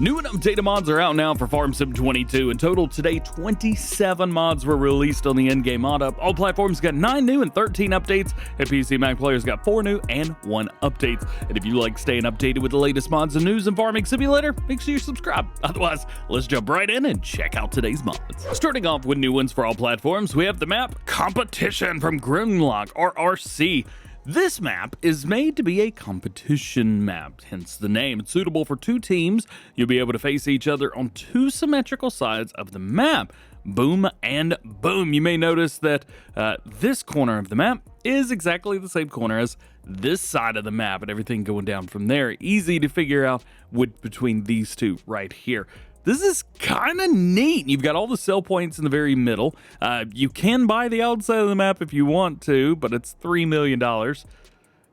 New and updated mods are out now for Farm Sim 22. In total, today, 27 mods were released on the in-game mod up. All platforms got 9 new and 13 updates, and PC Mac players got 4 new and 1 updates. And if you like staying updated with the latest mods and news in Farming Simulator, make sure you subscribe. Otherwise, let's jump right in and check out today's mods. Starting off with new ones for all platforms, we have the map Competition from Grimlock, RRC. This map is made to be a competition map, hence the name. It's suitable for 2 teams. You'll be able to face each other on 2 symmetrical sides of the map. Boom and boom. You may notice that this corner of the map is exactly the same corner as this side of the map, and everything going down from there. Easy to figure out between these two right here. This is kind of neat. You've got all the sell points in the very middle. You can buy the outside of the map if you want to, but it's $3 million.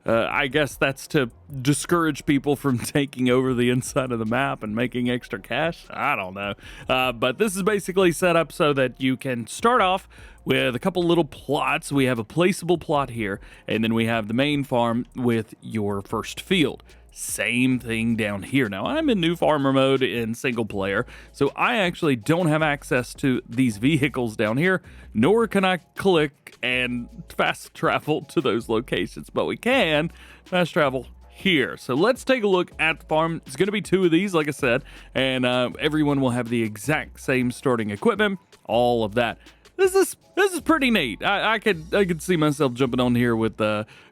I guess that's to discourage people from taking over the inside of the map and making extra cash. I don't know. But this is basically set up so that you can start off with a couple little plots. We have a placeable plot here, and then we have the main farm with your first field. Same thing down here. Now, I'm in new farmer mode in single player, so I actually don't have access to these vehicles down here, nor can I click and fast travel to those locations, but we can fast travel here. So let's take a look at the farm. It's going to be 2 of these, like I said, and everyone will have the exact same starting equipment, all of that. This is pretty neat. I could see myself jumping on here with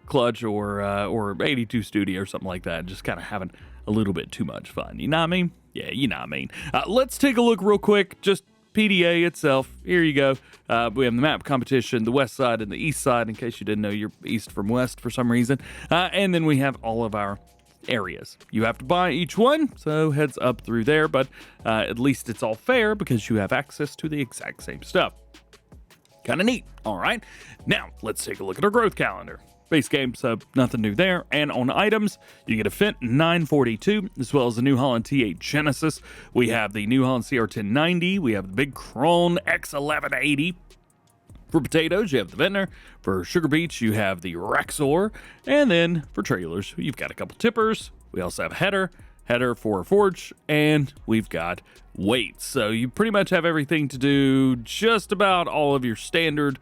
Clutch or 82 Studio or something like that, just kind of having a little bit too much fun. You know what I mean? Yeah, you know what I mean. Let's take a look real quick. Just PDA itself. Here you go. We have the map competition, the west side and the east side, in case you didn't know you're east from west for some reason. And then we have all of our areas. You have to buy each one, so heads up through there, but at least it's all fair because you have access to the exact same stuff. Kind of neat. All right. Now, let's take a look at our growth calendar. Base game, so nothing new there. And on items, you get a Fendt 942, as well as the New Holland T8 Genesis. We have the New Holland CR1090. We have the Big Krone X1180. For potatoes, you have the Ventnor. For sugar beets, you have the Rexor. And then for trailers, you've got a couple tippers. We also have header for a forge, and we've got weights. So you pretty much have everything to do just about all of your standard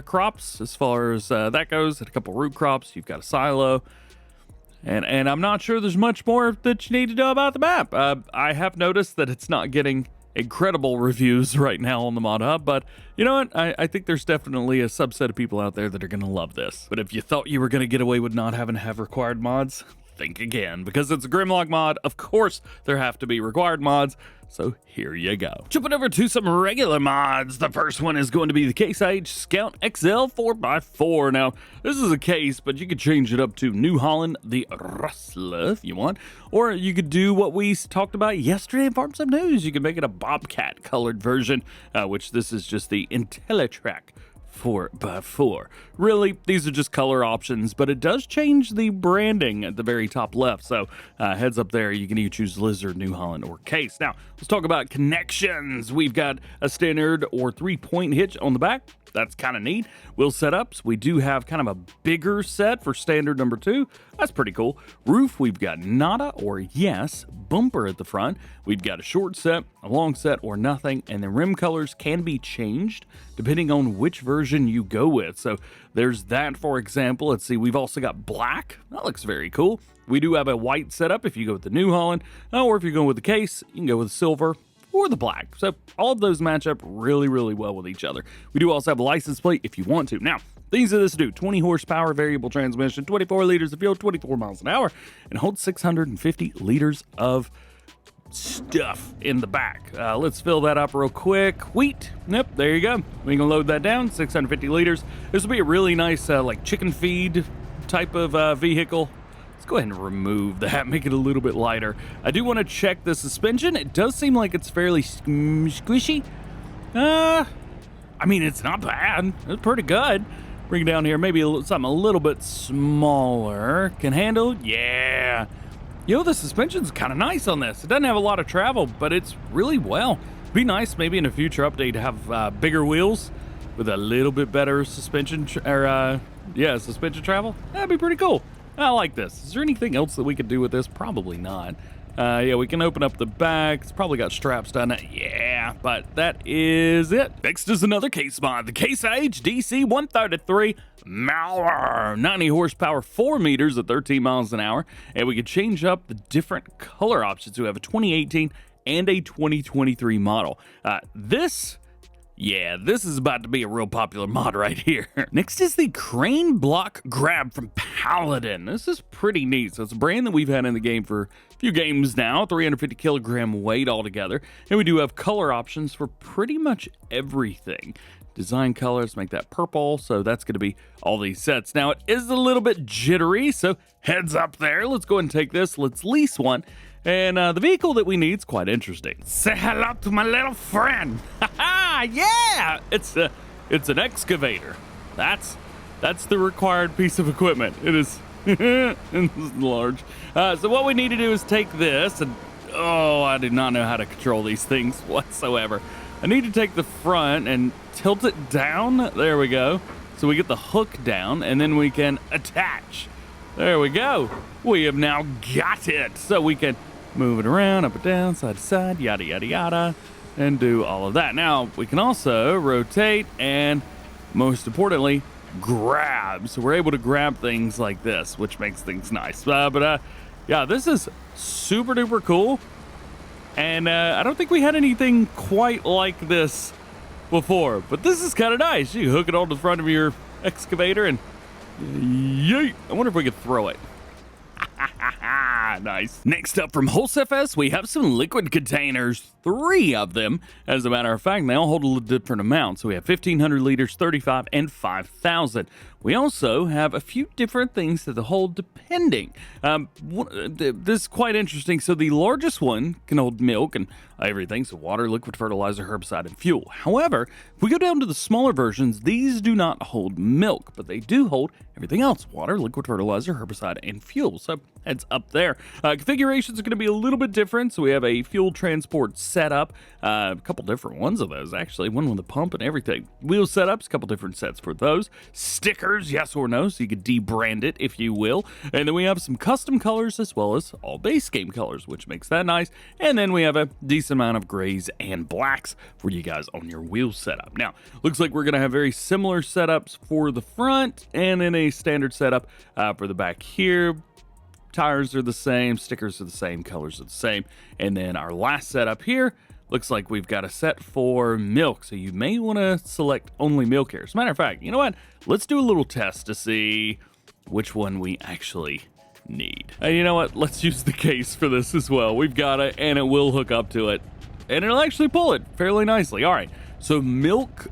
crops as far as that goes. And a couple root crops, you've got a silo, and I'm not sure there's much more that you need to know about the map. I have noticed that it's not getting incredible reviews right now on the mod hub, but you know what, I think there's definitely a subset of people out there that are gonna love this. But if you thought you were gonna get away with not having to have required mods, think again, because it's a Grimlock mod. Of course there have to be required mods, so here you go. Jumping over to some regular mods. The first one is going to be the Case IH Scout XL 4x4. Now, this is a case, but you could change it up to New Holland the Rustler if you want, or you could do what we talked about yesterday in Farm Sim News. You can make it a Bobcat colored version, which this is just the IntelliTrack 4x4. Really, these are just color options, but it does change the branding at the very top left. So heads up there, you can either choose Lizard, New Holland, or Case. Now, let's talk about connections. We've got a standard or 3-point hitch on the back. That's kind of neat. Wheel setups, we do have kind of a bigger set for standard number 2. That's pretty cool. Roof, we've got nada or yes. Bumper at the front. We've got a short set, a long set, or nothing. And the rim colors can be changed depending on which version you go with. So there's that, for example. Let's see, we've also got black. That looks very cool. We do have a white setup if you go with the New Holland, or if you're going with the Case, you can go with silver or the black. So all of those match up really, really well with each other. We do also have a license plate if you want to. Now, things of this do: 20 horsepower variable transmission, 24 liters of fuel, 24 miles an hour, and holds 650 liters of stuff in the back. Let's fill that up real quick. Wheat. Yep, there you go. We can load that down, 650 liters. This will be a really nice like chicken feed type of vehicle. Let's go ahead and remove that, make it a little bit lighter. I do want to check the suspension. It does seem like it's fairly squishy. I mean, it's not bad. It's pretty good. Bring it down here, maybe something a little bit smaller. Can handle? Yeah. You know, the suspension's kind of nice on this. It doesn't have a lot of travel, but it's really well. Be nice maybe in a future update to have bigger wheels with a little bit better suspension, suspension travel. That'd be pretty cool. I like this. Is there anything else that we could do with this? Probably not. Yeah, we can open up the back. It's probably got straps down it. Yeah, but that is it. Next is another case mod, the Case Age DC-133 Mower. 90 horsepower, 4 meters at 13 miles an hour. And we can change up the different color options. We have a 2018 and a 2023 model. This is about to be a real popular mod right here. Next is the Crane Block Grab from Paladin. This is pretty neat. So it's a brand that we've had in the game for a few games now, 350 kilogram weight altogether. And we do have color options for pretty much everything. Design colors, make that purple, so that's going to be all these sets. Now, it is a little bit jittery, so heads up there. Let's go ahead and take this. Let's lease one. And the vehicle that we need is quite interesting. Say hello to my little friend. Yeah! It's an excavator. That's the required piece of equipment. It is it's large. So what we need to do is take this, and I do not know how to control these things whatsoever. I need to take the front and tilt it down. There we go. So we get the hook down, and then we can attach. There we go. We have now got it. So we can move it around, up and down, side to side, yada, yada, yada, and do all of that. Now, we can also rotate and, most importantly, grab. So we're able to grab things like this, which makes things nice. Yeah, this is super duper cool. And I don't think we had anything quite like this before, but this is kind of nice. You hook it on the front of your excavator and yeet. I wonder if we could throw it. Nice. Next up from HulseFS, we have some liquid containers, 3 of them. As a matter of fact, they all hold a different amount. So we have 1,500 liters, 35, and 5,000. We also have a few different things that hold depending. This is quite interesting. So the largest one can hold milk and everything. So water, liquid fertilizer, herbicide, and fuel. However, if we go down to the smaller versions, these do not hold milk, but they do hold everything else. Water, liquid fertilizer, herbicide, and fuel. So it's up there. Configurations are going to be a little bit different. So we have a fuel transport setup. A couple different ones of those, actually. One with a pump and everything. Wheel setups, a couple different sets for those. Stickers, yes or no, so you could debrand it, if you will. And then we have some custom colors as well as all base game colors, which makes that nice. And then we have a decent amount of grays and blacks for you guys on your wheel setup. Now, looks like we're going to have very similar setups for the front and then a standard setup for the back here. Tires are the same, stickers are the same, colors are the same. And then our last setup here, looks like we've got a set for milk. So you may want to select only milk here. As a matter of fact, you know what? Let's do a little test to see which one we actually need. And you know what? Let's use the case for this as well. We've got it, and it will hook up to it. And it'll actually pull it fairly nicely. All right, so milk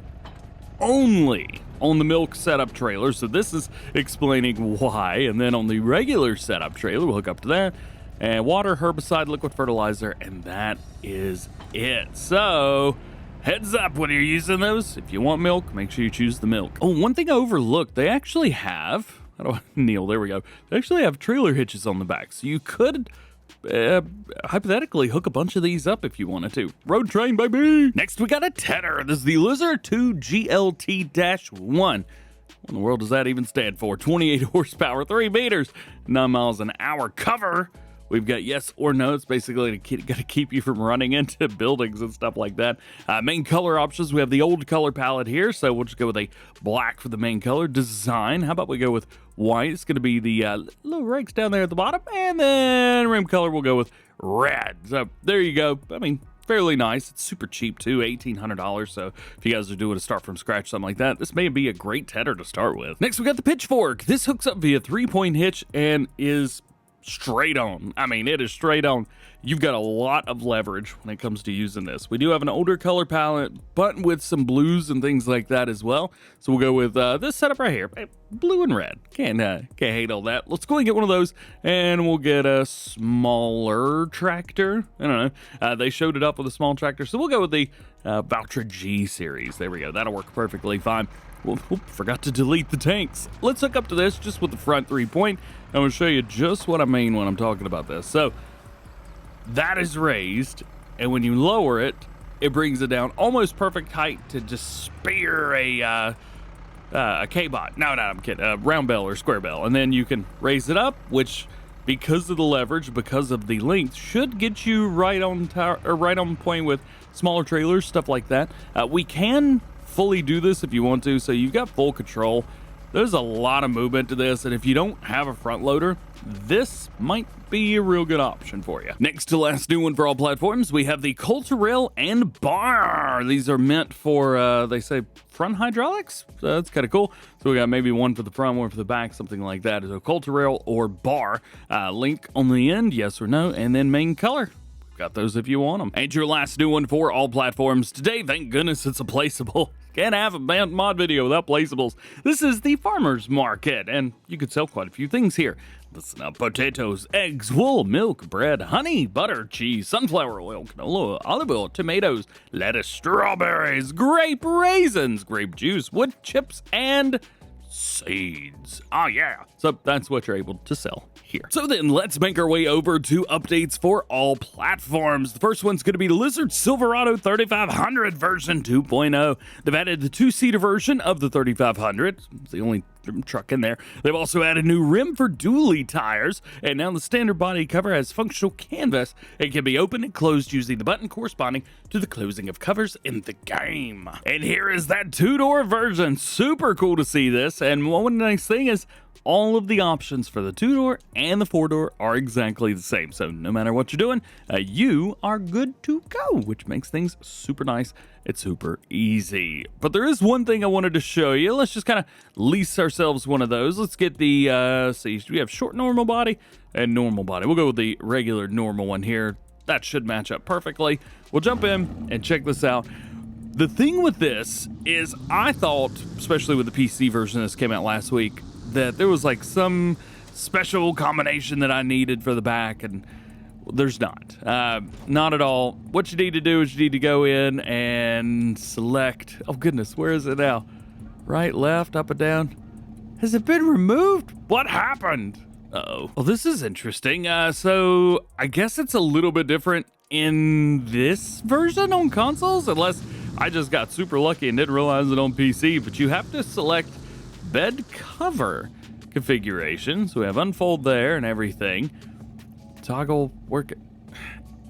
only on the milk setup trailer. So this is explaining why. And then on the regular setup trailer, we'll hook up to that. And water, herbicide, liquid fertilizer, and that is it. So heads up when you're using those. If you want milk, make sure you choose the milk. Oh, one thing I overlooked, they actually have, how do I, Neil, there we go. They actually have trailer hitches on the back. So you could hypothetically hook a bunch of these up if you wanted to. Road train, baby! Next, we got a Tedder. This is the Lizard 2 GLT-1. What in the world does that even stand for? 28 horsepower, 3 meters, 9 miles an hour. Cover, we've got yes or no. It's basically got to keep you from running into buildings and stuff like that. Main color options, we have the old color palette here, so we'll just go with a black for the main color. Design, how about we go with white? It's going to be the little rakes down there at the bottom, and then rim color we'll go with red. So there you go. I mean, fairly nice. It's super cheap too, $1,800. So if you guys are doing a start from scratch, something like that, this may be a great Tedder to start with. Next, we got the Pitchfork. This hooks up via 3-point hitch and is straight on. I mean, it is straight on. You've got a lot of leverage when it comes to using this. We do have an older color palette, but with some blues and things like that as well. So we'll go with this setup right here, blue and red. Can't hate all that. Let's go and get one of those, and we'll get a smaller tractor. I don't know. They showed it up with a small tractor, so we'll go with the Valtra G series. There we go. That'll work perfectly fine. Forgot to delete the tanks. Let's hook up to this just with the front 3-point. I'm going to show you just what I mean when I'm talking about this. So that is raised, and when you lower it, it brings it down almost perfect height to just spear a K-bot. No, I'm kidding. A round bell or square bell. And then you can raise it up, which because of the leverage, because of the length, should get you right on point with smaller trailers, stuff like that. We can fully do this if you want to, so you've got full control. There's a lot of movement to this, and if you don't have a front loader, this might be a real good option for you. Next to last new one for all platforms, we have the Coulter Rail And Bar. These are meant for, they say, front hydraulics? So that's kind of cool. So we got maybe one for the front, one for the back, something like that. So Coulter Rail or Bar. Link on the end, yes or no, and then main color. Got those if you want them. And your last new one for all platforms today. Thank goodness it's a placeable. Can't have a mod video without placeables. This is the farmer's market, and you could sell quite a few things here. Listen up: potatoes, eggs, wool, milk, bread, honey, butter, cheese, sunflower oil, canola, olive oil, tomatoes, lettuce, strawberries, grape raisins, grape juice, wood chips, and seeds. Oh yeah. So that's what you're able to sell here. So then let's make our way over to updates for all platforms. The first one's going to be Lizard Silverado 3500 version 2.0. They've added the two-seater version of the 3500. It's the only truck in there. They've also added new rim for dually tires, and now the standard body cover has functional canvas. It can be opened and closed using the button corresponding to the closing of covers in the game. And here is that two-door version. Super cool to see this, and one nice thing is all of the options for the two-door and the four-door are exactly the same. So no matter what you're doing, you are good to go, which makes things super nice. It's super easy. But there is one thing I wanted to show you. Let's just kind of lease ourselves one of those. Let's get the, see, we have short normal body and normal body. We'll go with the regular normal one here. That should match up perfectly. We'll jump in and check this out. The thing with this is I thought, especially with the PC version that came out last week, that there was like some special combination that I needed for the back, and there's not. Not at all. What you need to do is you need to go in and select, oh goodness, where is it now? Right, left, up and down. Has it been removed? What happened? Uh-oh. Well, this is interesting. So I guess it's a little bit different in this version on consoles, unless I just got super lucky and didn't realize it on PC, but you have to select bed cover configuration. So we have unfold there and everything. Toggle work.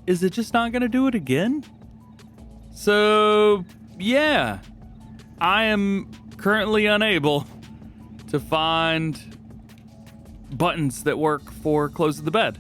Is it just not going to do it again? So yeah, I am currently unable to find buttons that work for closing the bed.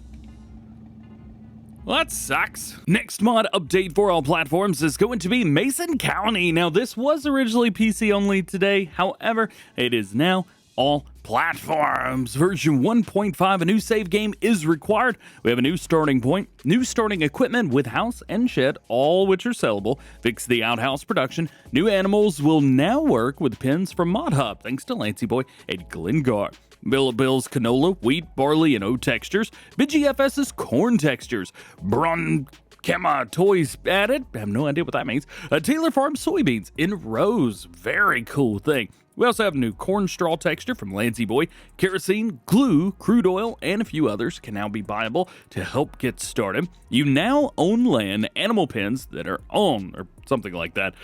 Well, that sucks. Next mod update for all platforms is going to be Mason County. Now, this was originally PC only today. However, it is now all platforms. Version 1.5, a new save game is required. We have a new starting point, new starting equipment with house and shed, all which are sellable. Fix the outhouse production. New animals will now work with pins from Mod Hub, thanks to Lancey Boy and Glengar. Bill's canola, wheat, barley, and oat textures. BGFS's corn textures. Kema toys added. I have no idea what that means. Taylor Farm soybeans in rows. Very cool thing. We also have a new corn straw texture from Lancey Boy. Kerosene, glue, crude oil, and a few others can now be buyable to help get started. You now own land animal pens that are on, or something like that.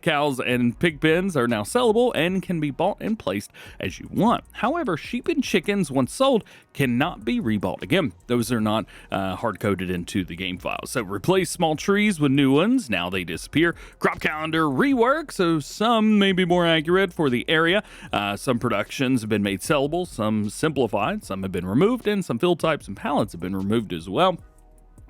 Cows and pig pens are now sellable and can be bought and placed as you want. However, sheep and chickens, once sold, cannot be rebought again. Those are not hard-coded into the game file. So replace small trees with new ones. Now they disappear. Crop calendar rework, so some may be more accurate for the area. Some productions have been made sellable, some simplified, some have been removed, and some field types and pallets have been removed as well.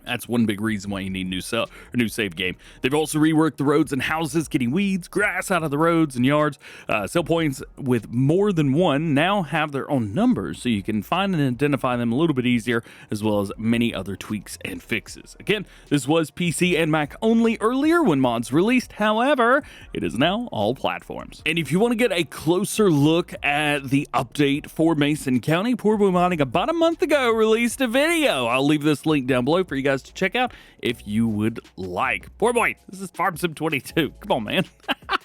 That's one big reason why you need new save game. They've also reworked the roads and houses, getting weeds, grass out of the roads and yards. Sell points with more than one now have their own numbers, so you can find and identify them a little bit easier, as well as many other tweaks and fixes. Again, this was PC and Mac only earlier when mods released. However, it is now all platforms. And if you want to get a closer look at the update for Mason County, Poor Boy Modding about a month ago released a video. I'll leave this link down below for you guys to check out if you would like. Poor boy, this is Farm Sim 22. Come on, man.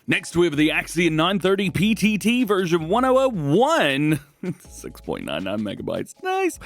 Next, we have the AXION 930 PTT version 1001. 6.99 megabytes. Nice.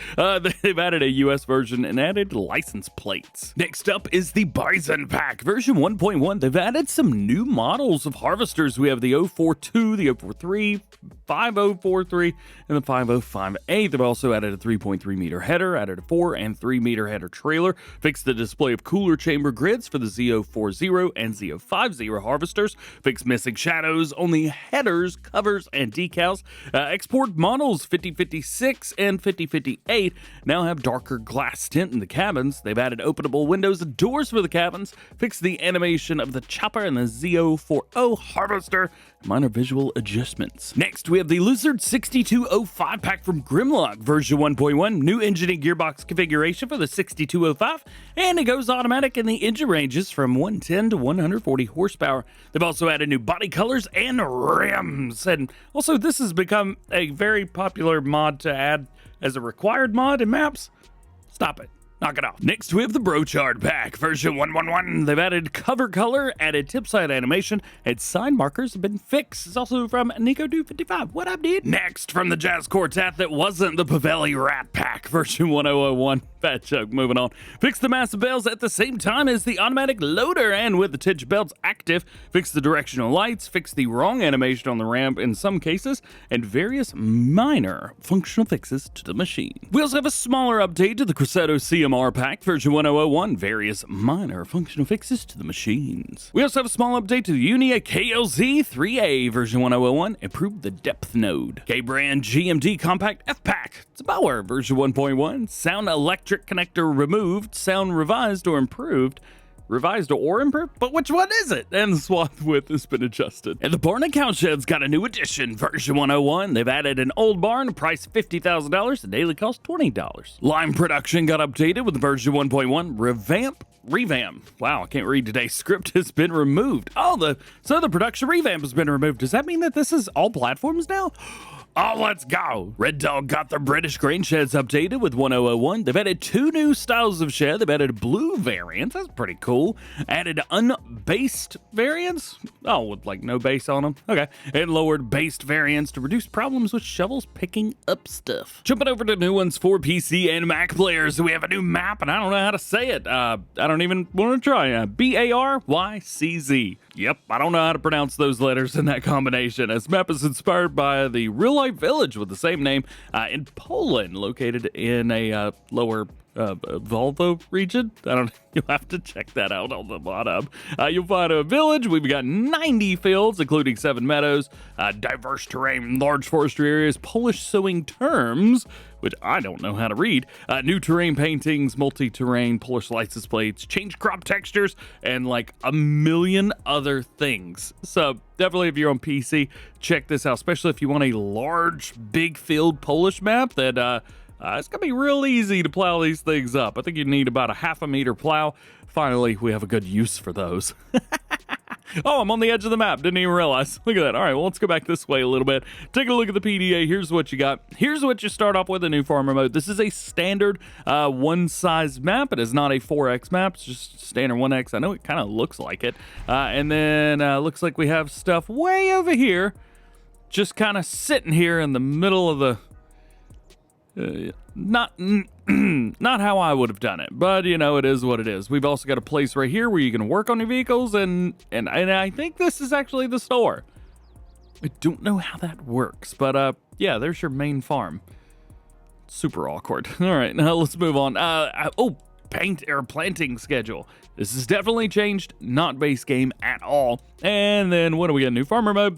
They've added a US version and added license plates. Next up is the Bizon Pack, version 1.1. They've added some new models of harvesters. We have the 042, the 043, 5043, and the 505A. They've also added a 3.3 meter header, added a 4 and 3 meter header trailer, fixed the display of cooler chamber grids for the Z040 and Z050 harvesters, fixed missing shadows on the headers, covers, and decals. Export models 5056 and 5058 now have darker glass tint in the cabins. They've added openable windows and doors for the cabins, fixed the animation of the chopper and the Z040 harvester, minor visual adjustments. Next, we have the Lizard 6205 pack from Grimlock, version 1.1, new engine and gearbox configuration for the 6205, and it goes automatic in the engine ranges from 110 to 140 horsepower. They've also added new body colors and rims, and also this has become a very popular mod to add as a required mod in maps. Stop it. Knock it off. Next, we have the Brochard Pack, version 1.1. They've added cover color, added tip side animation, and side markers have been fixed. It's also from Nico255. What up, dude? Next, from the Jazz Quartet that wasn't the Pavelli RAT Pack, version 1001. Fat joke, moving on. Fix the massive bells at the same time as the automatic loader, and with the titch belts active, fix the directional lights, fix the wrong animation on the ramp in some cases, and various minor functional fixes to the machine. We also have a smaller update to the Crosetto CMR Pack, version 1001, various minor functional fixes to the machines. We also have a small update to the Unia KLz-3A, version 1001, improved the depth node. K-brand GMD Compact F-Pack, it's a Mower, version 1.1, sound electric connector removed, sound revised or improved. Revised or improved? But which one is it? And the swath width has been adjusted. And the barn and cowshed's got a new addition, version 101. They've added an old barn, price $50,000, the daily cost $20. Lime production got updated with version 1.1. Revamp. Wow, I can't read today. Script has been removed. So the production revamp has been removed. Does that mean that this is all platforms now? Oh, let's go. Red Dog got their British grain sheds updated with 1001. They've added 2 new styles of shed. They've added blue variants. That's pretty cool. Added unbased variants. Oh, with like no base on them. Okay. And lowered based variants to reduce problems with shovels picking up stuff. Jumping over to new ones for PC and Mac players. We have a new map, and I don't know how to say it. I don't even want to try. Barycz. Yep, I don't know how to pronounce those letters in that combination. This map is inspired by the real-life village with the same name in Poland, located in a lower Volvo region. You'll have to check that out on the bottom. You'll find a village. We've got 90 fields, including 7 meadows, diverse terrain, large forestry areas, Polish sowing terms, which I don't know how to read, new terrain paintings, multi-terrain, Polish license plates, change crop textures, and like a million other things. So definitely if you're on PC, check this out, especially if you want a large, big field Polish map that it's going to be real easy to plow these things up. I think you need about a 0.5 meter plow. Finally, we have a good use for those. Oh, I'm on the edge of the map. Didn't even realize. Look at that. All right, well, let's go back this way a little bit. Take a look at the PDA. Here's what you got. Here's what you start off with, a new farmer mode. This is a standard one-size map. It is not a 4X map. It's just standard 1X. I know it kind of looks like it. And then looks like we have stuff way over here, just kind of sitting here in the middle of the... not how I would have done it, but you know, it is what it is. We've also got a place right here where you can work on your vehicles, and I think this is actually the store. I don't know how that works, but yeah, there's your main farm. Super awkward. All right, now let's move on. Paint or planting schedule. This has definitely changed, not base game at all. And then what do we got? New farmer mode.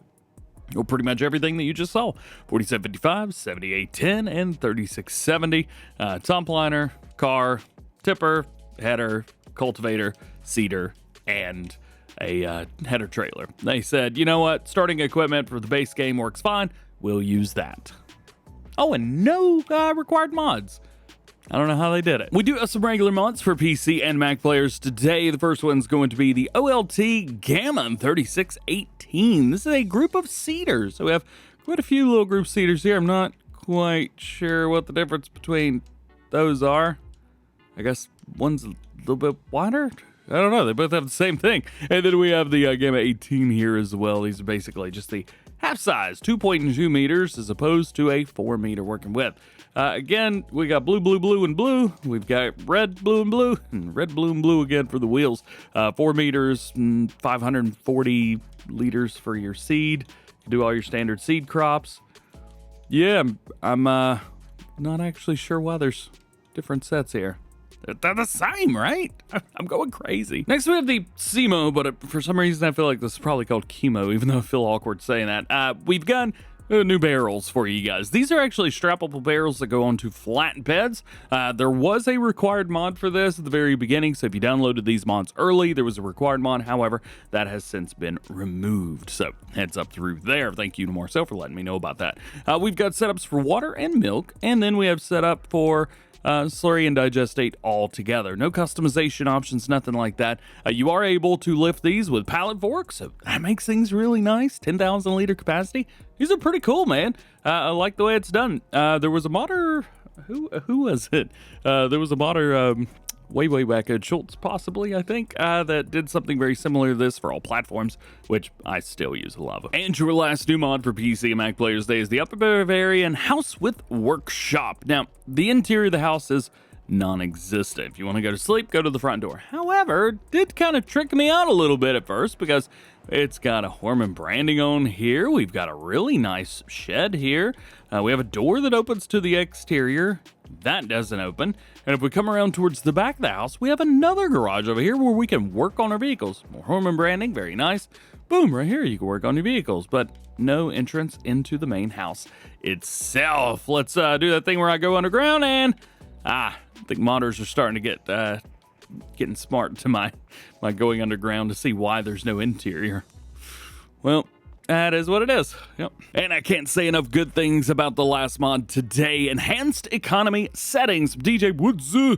Well, pretty much everything that you just saw. 4755, 7810, and 3670. Top liner, car, tipper, header, cultivator, seeder, and a header trailer. They said, you know what? Starting equipment for the base game works fine. We'll use that. Oh, and no required mods. I don't know how they did it. We do have some regular mods for PC and Mac players today. The first one's going to be the OLT GAMA 3618. This is a group of seeders. So we have quite a few little group seeders here. I'm not quite sure what the difference between those are. I guess one's a little bit wider. I don't know. They both have the same thing. And then we have the GAMA 18 here as well. These are basically just the half size, 2.2 meters as opposed to a 4 meter working width. Again, we got blue, blue, blue, and blue. We've got red, blue, and blue, and red, blue, and blue again for the wheels. 4 meters, 540 liters for your seed. You can do all your standard seed crops. Yeah, I'm not actually sure why there's different sets here. They're the same, right? I'm going crazy. Next, we have the Cemo, but for some reason, I feel like this is probably called Chemo, even though I feel awkward saying that. We've got new barrels for you guys. These are actually strappable barrels that go onto flat beds. There was a required mod for this at the very beginning, so if you downloaded these mods early, there was a required mod. However, that has since been removed, so heads up through there. Thank you to Marcel for letting me know about that. We've got setups for water and milk, and then we have setup for slurry and digestate all together. No customization options, nothing like that. You are able to lift these with pallet forks, so that makes things really nice. 10,000 liter capacity. These are pretty cool, man. I like the way it's done. There was a modder, who was it? There was a modder way back at Schultz, possibly, I think, that did something very similar to this for all platforms, which I still use a lot of. And your last new mod for PC and Mac players today is the Upperbavarian House with Workshop. Now, the interior of the house is non-existent. If you want to go to sleep, go to the front door. However, it did kind of trick me out a little bit at first because it's got a Horman branding on here. We've got a really nice shed here. We have a door that opens to the exterior. That doesn't open. And if we come around towards the back of the house, we have another garage over here where we can work on our vehicles. More Horman branding, very nice. Boom, right here you can work on your vehicles, but no entrance into the main house itself. Let's do that thing where I go underground and I think modders are starting to get getting smart to my going underground to see why there's no interior. Well, that is what it is. Yep. And I can't say enough good things about the last mod today. Enhanced economy settings. DJ Woodsy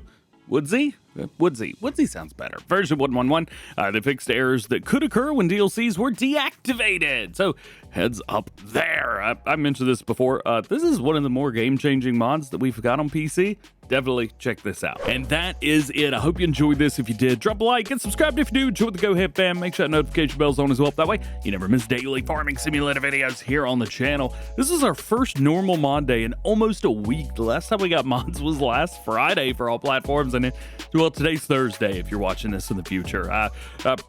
sounds better. Version 1.11. They fixed errors that could occur when DLCs were deactivated. So heads up there. I mentioned this before. This is one of the more game-changing mods that we've got on PC. Definitely check this out. And that is it. I hope you enjoyed this. If you did, drop a like and subscribe if you do. Enjoy the GoHam fam. Make sure that notification bell's on as well. That way you never miss daily farming simulator videos here on the channel. This is our first normal mod day in almost a week. The last time we got mods was last Friday for all platforms. And well, today's Thursday if you're watching this in the future.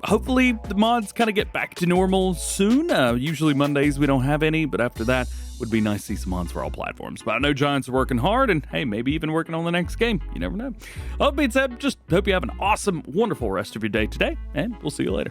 Hopefully the mods kind of get back to normal soon. Usually Mondays we don't have any, but after that would be nice to see some mods for all platforms. But I know Giants are working hard and hey, maybe even working on the next game. You never know. All that being said, just hope you have an awesome, wonderful rest of your day today, and we'll see you later.